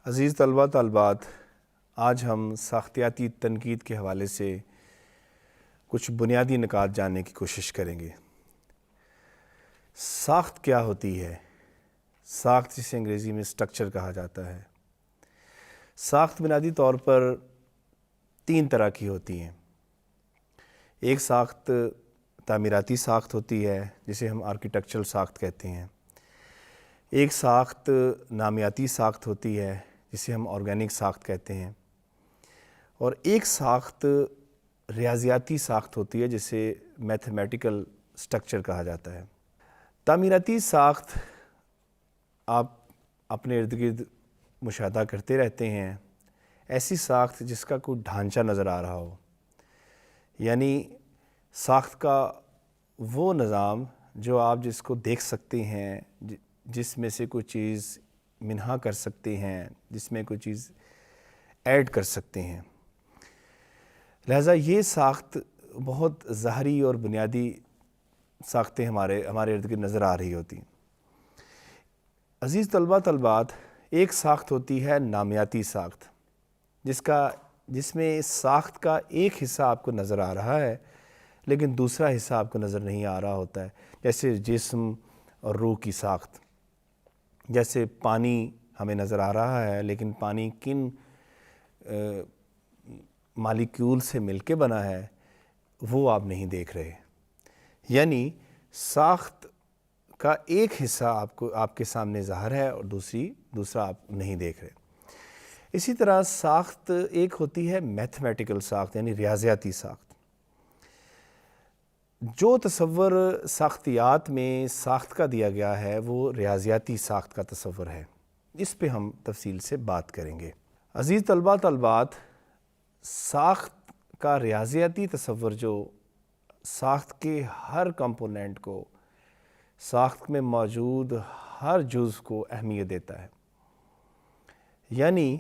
عزیز طلبہ طالبات، آج ہم ساختیاتی تنقید کے حوالے سے کچھ بنیادی نکات جاننے کی کوشش کریں گے۔ ساخت کیا ہوتی ہے؟ ساخت جسے انگریزی میں سٹرکچر کہا جاتا ہے۔ ساخت بنیادی طور پر تین طرح کی ہوتی ہیں۔ ایک ساخت تعمیراتی ساخت ہوتی ہے جسے ہم آرکیٹیکچرل ساخت کہتے ہیں۔ ایک ساخت نامیاتی ساخت ہوتی ہے جسے ہم آرگینک ساخت کہتے ہیں، اور ایک ساخت ریاضیاتی ساخت ہوتی ہے جسے میتھمیٹیکل سٹرکچر کہا جاتا ہے۔ تعمیراتی ساخت آپ اپنے ارد گرد مشاہدہ کرتے رہتے ہیں، ایسی ساخت جس کا کوئی ڈھانچہ نظر آ رہا ہو، یعنی ساخت کا وہ نظام جو آپ جس کو دیکھ سکتے ہیں، جس میں سے کوئی چیز منہا کر سکتے ہیں، جس میں کوئی چیز ایڈ کر سکتے ہیں۔ لہٰذا یہ ساخت بہت ظاہری اور بنیادی ساختیں ہمارے ارد گرد نظر آ رہی ہوتی ہیں۔ عزیز طلبہ طالبات، ایک ساخت ہوتی ہے نامیاتی ساخت، جس میں ساخت کا ایک حصہ آپ کو نظر آ رہا ہے لیکن دوسرا حصہ آپ کو نظر نہیں آ رہا ہوتا ہے، جیسے جسم اور روح کی ساخت۔ جیسے پانی ہمیں نظر آ رہا ہے لیکن پانی کن مالیکیول سے مل کے بنا ہے وہ آپ نہیں دیکھ رہے، یعنی ساخت کا ایک حصہ آپ کے سامنے ظاہر ہے اور دوسرا آپ نہیں دیکھ رہے۔ اسی طرح ساخت ایک ہوتی ہے میتھمیٹیکل ساخت، یعنی ریاضیاتی ساخت۔ جو تصور ساختیات میں ساخت کا دیا گیا ہے وہ ریاضیاتی ساخت کا تصور ہے، اس پہ ہم تفصیل سے بات کریں گے۔ عزیز طلبہ طالبات، ساخت کا ریاضیاتی تصور جو ساخت کے ہر کمپوننٹ کو، ساخت میں موجود ہر جزء کو اہمیت دیتا ہے، یعنی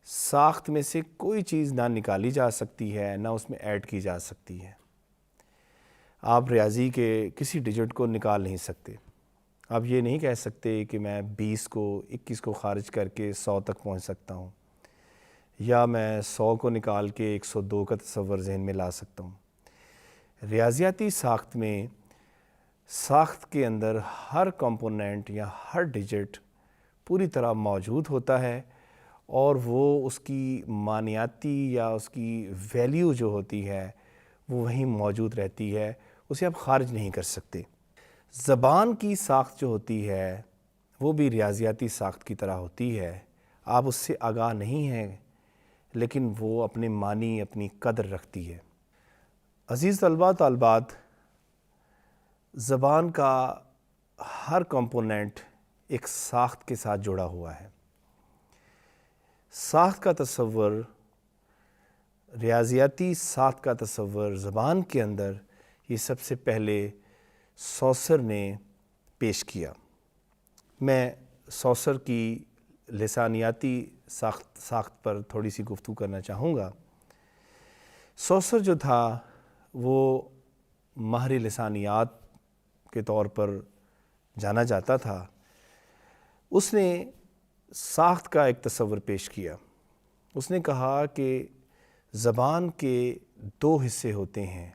ساخت میں سے کوئی چیز نہ نکالی جا سکتی ہے نہ اس میں ایڈ کی جا سکتی ہے۔ آپ ریاضی کے کسی ڈیجٹ کو نکال نہیں سکتے۔ آپ یہ نہیں کہہ سکتے کہ میں 20 کو 21 کو خارج کر کے 100 تک پہنچ سکتا ہوں، یا میں 100 کو نکال کے 102 کا تصور ذہن میں لا سکتا ہوں۔ ریاضیاتی ساخت میں ساخت کے اندر ہر کمپوننٹ یا ہر ڈیجٹ پوری طرح موجود ہوتا ہے، اور وہ اس کی مانیاتی یا اس کی ویلیو جو ہوتی ہے وہ وہیں موجود رہتی ہے، اسے آپ خارج نہیں کر سکتے۔ زبان کی ساخت جو ہوتی ہے وہ بھی ریاضیاتی ساخت کی طرح ہوتی ہے، آپ اس سے آگاہ نہیں ہیں لیکن وہ اپنے معنی، اپنی قدر رکھتی ہے۔ عزیز طلبہ طالبات، زبان کا ہر کمپوننٹ ایک ساخت کے ساتھ جڑا ہوا ہے۔ ساخت کا تصور، ریاضیاتی ساخت کا تصور زبان کے اندر یہ سب سے پہلے سوسر نے پیش کیا۔ میں سوسر کی لسانیاتی ساخت پر تھوڑی سی گفتگو کرنا چاہوں گا۔ سوسر جو تھا وہ ماہر لسانیات کے طور پر جانا جاتا تھا۔ اس نے ساخت کا ایک تصور پیش کیا۔ اس نے کہا کہ زبان کے دو حصے ہوتے ہیں،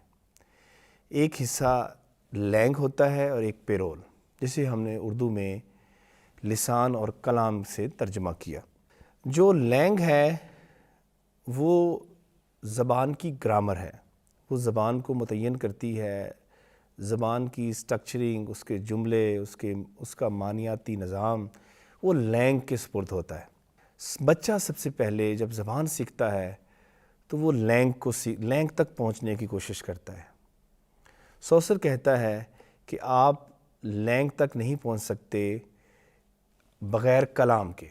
ایک حصہ لینگ ہوتا ہے اور ایک پیرول، جسے ہم نے اردو میں لسان اور کلام سے ترجمہ کیا۔ جو لینگ ہے وہ زبان کی گرامر ہے، وہ زبان کو متعین کرتی ہے، زبان کی سٹرکچرنگ، اس کے جملے، اس کا معنیاتی نظام وہ لینگ کے سپرد ہوتا ہے۔ بچہ سب سے پہلے جب زبان سیکھتا ہے تو وہ لینگ تک پہنچنے کی کوشش کرتا ہے۔ سوسر کہتا ہے کہ آپ لینگ تک نہیں پہنچ سکتے بغیر کلام کے،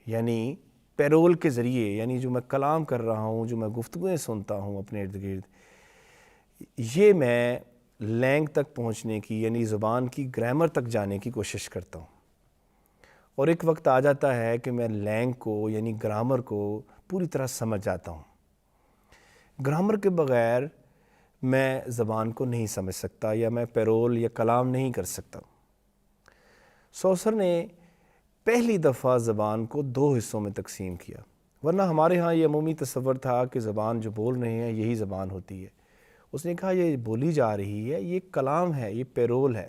یعنی پیرول کے ذریعے، یعنی جو میں کلام کر رہا ہوں، جو میں گفتگویں سنتا ہوں اپنے ارد گرد، یہ میں لینگ تک پہنچنے کی، یعنی زبان کی گرامر تک جانے کی کوشش کرتا ہوں، اور ایک وقت آ جاتا ہے کہ میں لینگ کو یعنی گرامر کو پوری طرح سمجھ جاتا ہوں۔ گرامر کے بغیر میں زبان کو نہیں سمجھ سکتا، یا میں پیرول یا کلام نہیں کر سکتا۔ سوسر نے پہلی دفعہ زبان کو 2 حصوں میں تقسیم کیا، ورنہ ہمارے ہاں یہ عمومی تصور تھا کہ زبان جو بول رہے ہیں یہی زبان ہوتی ہے۔ اس نے کہا یہ بولی جا رہی ہے، یہ کلام ہے، یہ پیرول ہے۔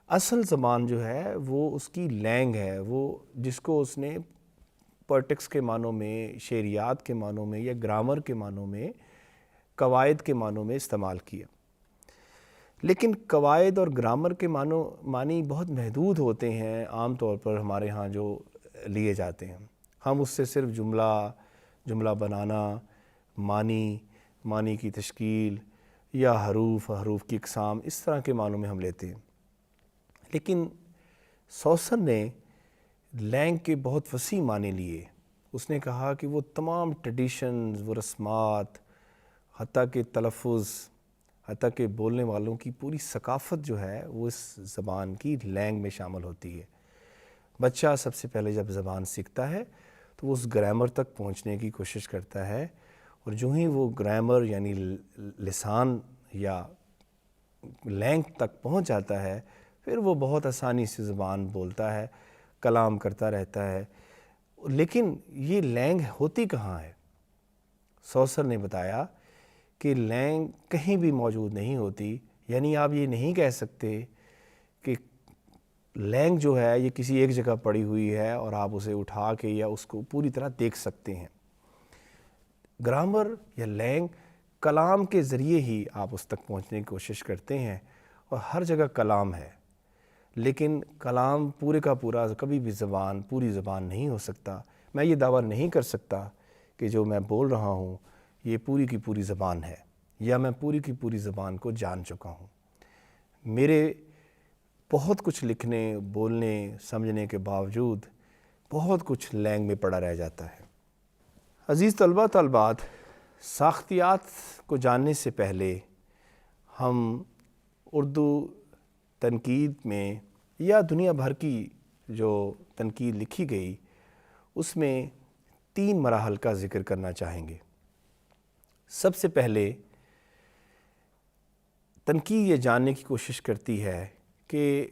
اصل زبان جو ہے وہ اس کی لینگ ہے، وہ جس کو اس نے پوئٹکس کے معنوں میں، شعریات کے معنوں میں یا گرامر کے معنوں میں، قواعد کے معنوں میں استعمال کیا۔ لیکن قواعد اور گرامر کے معنی بہت محدود ہوتے ہیں عام طور پر ہمارے ہاں جو لیے جاتے ہیں۔ ہم اس سے صرف جملہ بنانا، معنی کی تشکیل یا حروف کی اقسام، اس طرح کے معنوں میں ہم لیتے ہیں۔ لیکن سوسر نے لینگ کے بہت وسیع معنی لیے۔ اس نے کہا کہ وہ تمام ٹریڈیشنز، وہ رسمات، حتیٰ کہ تلفظ، حتیٰ کہ بولنے والوں کی پوری ثقافت جو ہے وہ اس زبان کی لینگ میں شامل ہوتی ہے۔ بچہ سب سے پہلے جب زبان سیکھتا ہے تو وہ اس گرامر تک پہنچنے کی کوشش کرتا ہے، اور جو ہی وہ گرامر یعنی لسان یا لینگ تک پہنچ جاتا ہے، پھر وہ بہت آسانی سے زبان بولتا ہے، کلام کرتا رہتا ہے۔ لیکن یہ لینگ ہوتی کہاں ہے؟ سوسر نے بتایا کہ لینگ کہیں بھی موجود نہیں ہوتی، یعنی آپ یہ نہیں کہہ سکتے کہ لینگ جو ہے یہ کسی ایک جگہ پڑی ہوئی ہے اور آپ اسے اٹھا کے یا اس کو پوری طرح دیکھ سکتے ہیں۔ گرامر یا لینگ کلام کے ذریعے ہی آپ اس تک پہنچنے کی کوشش کرتے ہیں، اور ہر جگہ کلام ہے، لیکن کلام پورے کا پورا کبھی بھی پوری زبان نہیں ہو سکتا۔ میں یہ دعویٰ نہیں کر سکتا کہ جو میں بول رہا ہوں یہ پوری کی پوری زبان ہے، یا میں پوری کی پوری زبان کو جان چکا ہوں۔ میرے بہت کچھ لکھنے، بولنے، سمجھنے کے باوجود بہت کچھ لینگ میں پڑا رہ جاتا ہے۔ عزیز طالبات، ساختیات کو جاننے سے پہلے ہم اردو تنقید میں یا دنیا بھر کی جو تنقید لکھی گئی اس میں 3 مراحل کا ذکر کرنا چاہیں گے۔ سب سے پہلے تنقید یہ جاننے کی کوشش کرتی ہے کہ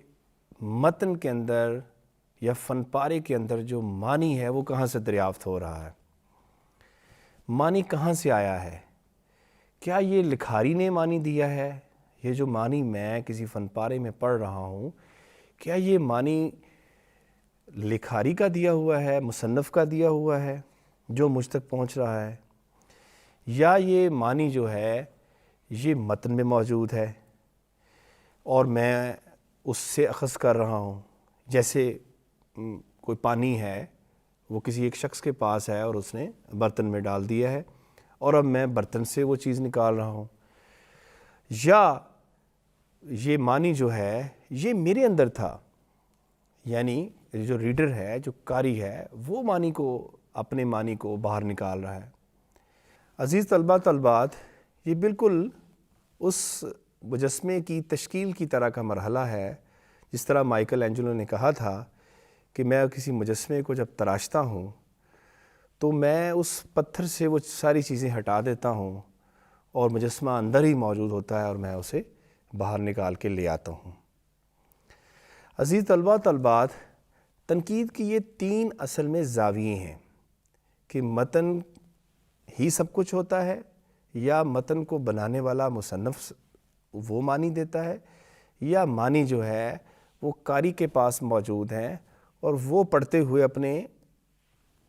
متن کے اندر یا فن پارے کے اندر جو معنی ہے وہ کہاں سے دریافت ہو رہا ہے، معنی کہاں سے آیا ہے۔ کیا یہ لکھاری نے معنی دیا ہے؟ یہ جو معنی میں کسی فن پارے میں پڑھ رہا ہوں، کیا یہ معنی لکھاری کا دیا ہوا ہے، مصنف کا دیا ہوا ہے جو مجھ تک پہنچ رہا ہے، یا یہ معنی جو ہے یہ متن میں موجود ہے اور میں اس سے اخذ کر رہا ہوں؟ جیسے کوئی پانی ہے، وہ کسی ایک شخص کے پاس ہے اور اس نے برتن میں ڈال دیا ہے، اور اب میں برتن سے وہ چیز نکال رہا ہوں۔ یا یہ معنی جو ہے یہ میرے اندر تھا، یعنی جو ریڈر ہے، جو قاری ہے، وہ اپنے معنی کو باہر نکال رہا ہے۔ عزیز طالبات، یہ بالکل اس مجسمے کی تشکیل کی طرح کا مرحلہ ہے، جس طرح مائیکل اینجلو نے کہا تھا کہ میں کسی مجسمے کو جب تراشتا ہوں تو میں اس پتھر سے وہ ساری چیزیں ہٹا دیتا ہوں اور مجسمہ اندر ہی موجود ہوتا ہے اور میں اسے باہر نکال کے لے آتا ہوں۔ عزیز طالبات، تنقید کی یہ 3 اصل میں زاویے ہیں کہ متن ہی سب کچھ ہوتا ہے، یا متن کو بنانے والا مصنف وہ معنی دیتا ہے، یا معنی جو ہے وہ قاری کے پاس موجود ہیں اور وہ پڑھتے ہوئے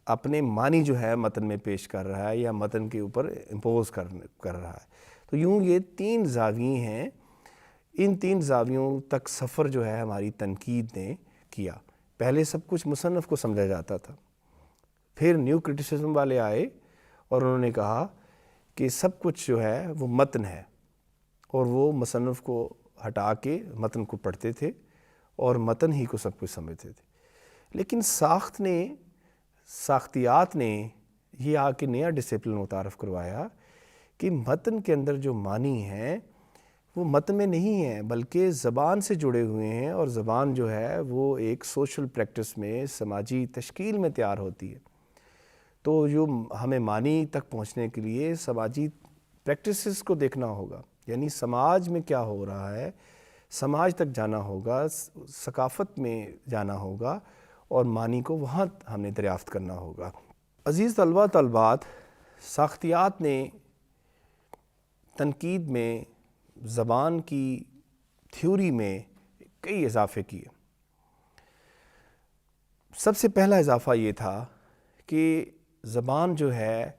اپنے معنی جو ہے متن میں پیش کر رہا ہے یا متن کے اوپر امپوز کر رہا ہے۔ تو یوں یہ 3 زاویے ہیں۔ ان 3 زاویوں تک سفر جو ہے ہماری تنقید نے کیا۔ پہلے سب کچھ مصنف کو سمجھا جاتا تھا، پھر نیو کرٹیسزم والے آئے اور انہوں نے کہا کہ سب کچھ جو ہے وہ متن ہے، اور وہ مصنف کو ہٹا کے متن کو پڑھتے تھے اور متن ہی کو سب کچھ سمجھتے تھے۔ لیکن ساختیات نے یہ آ کے نیا ڈسپلن متعارف کروایا کہ متن کے اندر جو معنی ہیں وہ متن میں نہیں ہیں بلکہ زبان سے جڑے ہوئے ہیں، اور زبان جو ہے وہ ایک سوشل پریکٹس میں، سماجی تشکیل میں تیار ہوتی ہے۔ تو جو ہمیں معنی تک پہنچنے کے لیے سماجی پریکٹسز کو دیکھنا ہوگا، یعنی سماج میں کیا ہو رہا ہے، سماج تک جانا ہوگا، ثقافت میں جانا ہوگا، اور معنی کو وہاں ہم نے دریافت کرنا ہوگا۔ عزیز طلباء طالبات، ساختیات نے تنقید میں زبان کی تھیوری میں کئی اضافے کیے۔ سب سے پہلا اضافہ یہ تھا کہ زبان جو ہے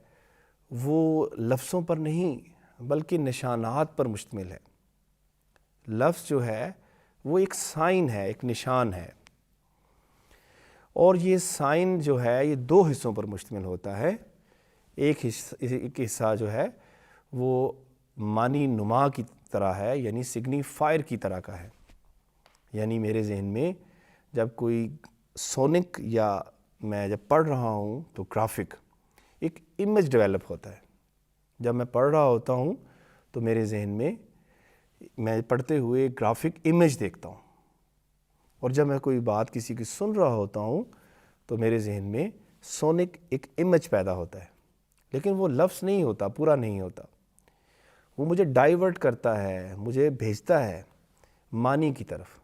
وہ لفظوں پر نہیں بلکہ نشانات پر مشتمل ہے۔ لفظ جو ہے وہ ایک سائن ہے، ایک نشان ہے، اور یہ سائن جو ہے یہ دو حصوں پر مشتمل ہوتا ہے۔ ایک حصہ جو ہے وہ معنی نما کی طرح ہے، یعنی سگنیفائر کی طرح کا ہے، یعنی میرے ذہن میں جب کوئی سونک یا میں جب پڑھ رہا ہوں تو گرافک ایک امیج ڈیولپ ہوتا ہے۔ جب میں پڑھ رہا ہوتا ہوں تو میرے ذہن میں پڑھتے ہوئے گرافک امیج دیکھتا ہوں، اور جب میں کوئی بات کسی کی سن رہا ہوتا ہوں تو میرے ذہن میں سونک ایک امیج پیدا ہوتا ہے، لیکن وہ لفظ نہیں ہوتا، پورا نہیں ہوتا۔ وہ مجھے ڈائیورٹ کرتا ہے، مجھے بھیجتا ہے معنی کی طرف۔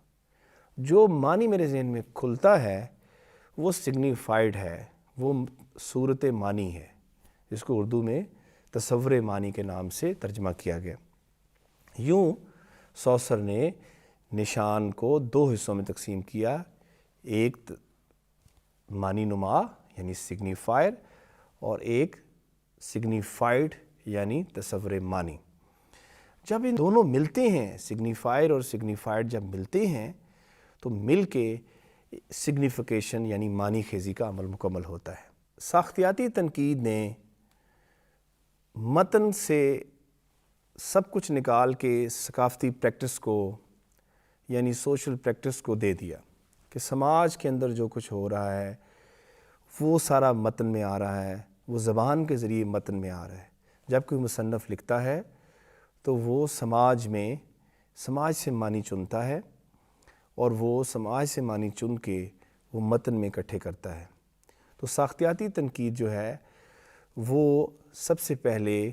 جو معنی میرے ذہن میں کھلتا ہے وہ سگنیفائڈ ہے، وہ صورت معنی ہے، جس کو اردو میں تصور معنی کے نام سے ترجمہ کیا گیا۔ یوں سوسر نے نشان کو دو حصوں میں تقسیم کیا، ایک معنی نما یعنی سگنیفائر، اور ایک سگنیفائڈ یعنی تصور معنی۔ جب ان دونوں ملتے ہیں، سگنیفائر اور سگنیفائڈ جب ملتے ہیں تو مل کے سگنیفیکیشن یعنی معنی خیزی کا عمل مکمل ہوتا ہے۔ ساختیاتی تنقید نے متن سے سب کچھ نکال کے ثقافتی پریکٹس کو یعنی سوشل پریکٹس کو دے دیا کہ سماج کے اندر جو کچھ ہو رہا ہے وہ سارا متن میں آ رہا ہے، وہ زبان کے ذریعے متن میں آ رہا ہے۔ جب کوئی مصنف لکھتا ہے تو وہ سماج سے معنی چنتا ہے، اور وہ سماج سے معنی چن کے وہ متن میں اکٹھے کرتا ہے۔ تو ساختیاتی تنقید جو ہے وہ سب سے پہلے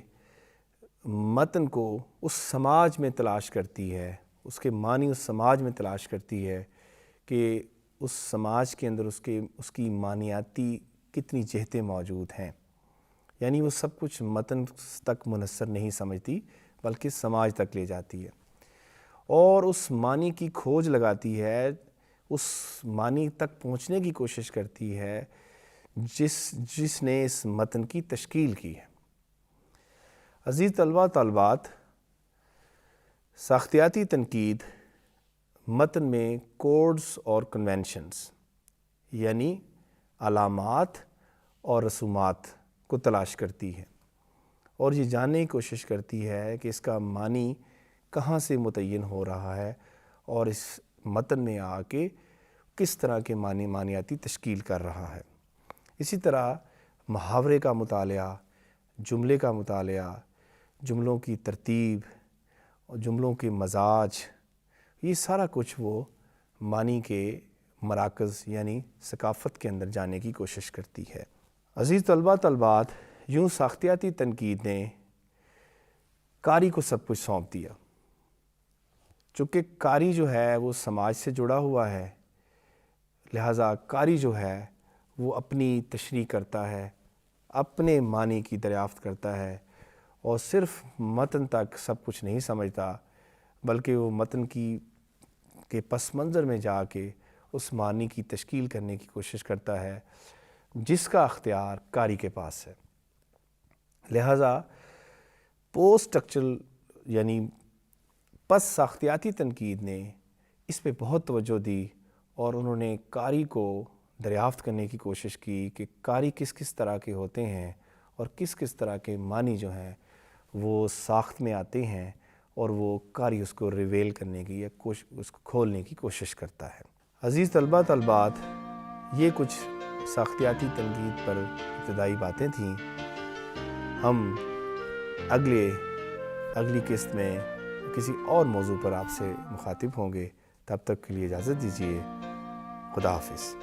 متن کو اس سماج میں تلاش کرتی ہے، اس کے معنی اس سماج میں تلاش کرتی ہے کہ اس سماج کے اندر اس کی معنیاتی کتنی جہتیں موجود ہیں۔ یعنی وہ سب کچھ متن تک منحصر نہیں سمجھتی بلکہ سماج تک لے جاتی ہے، اور اس معنی کی کھوج لگاتی ہے، اس معنی تک پہنچنے کی کوشش کرتی ہے جس نے اس متن کی تشکیل کی ہے۔ عزیز طلباء طالبات، ساختیاتی تنقید متن میں کوڈز اور کنونشنز یعنی علامات اور رسومات کو تلاش کرتی ہے، اور یہ جاننے کی کوشش کرتی ہے کہ اس کا معنی کہاں سے متعین ہو رہا ہے، اور اس متن میں آ کے کس طرح کے معنیاتی تشکیل کر رہا ہے۔ اسی طرح محاورے کا مطالعہ، جملے کا مطالعہ، جملوں کی ترتیب اور جملوں کے مزاج، یہ سارا کچھ وہ معنی کے مراکز یعنی ثقافت کے اندر جانے کی کوشش کرتی ہے۔ عزیز طلباء طالبات، یوں ساختیاتی تنقید نے قاری کو سب کچھ سونپ دیا۔ چونکہ قاری جو ہے وہ سماج سے جڑا ہوا ہے، لہٰذا قاری جو ہے وہ اپنی تشریح کرتا ہے، اپنے معنی کی دریافت کرتا ہے، اور صرف متن تک سب کچھ نہیں سمجھتا بلکہ وہ متن کے پس منظر میں جا کے اس معنی کی تشکیل کرنے کی کوشش کرتا ہے، جس کا اختیار قاری کے پاس ہے۔ لہٰذا پوسٹ اسٹرکچرل یعنی پس ساختیاتی تنقید نے اس پہ بہت توجہ دی، اور انہوں نے قاری کو دریافت کرنے کی کوشش کی کہ قاری کس کس طرح کے ہوتے ہیں اور کس کس طرح کے معنی جو ہیں وہ ساخت میں آتے ہیں، اور وہ قاری اس کو ریویل کرنے کی یا اس کو کھولنے کی کوشش کرتا ہے۔ عزیز طلباء طالبات، یہ کچھ ساختیاتی تنقید پر ابتدائی باتیں تھیں۔ ہم اگلی قسط میں کسی اور موضوع پر آپ سے مخاطب ہوں گے۔ تب تک کے لیے اجازت دیجیے۔ خدا حافظ۔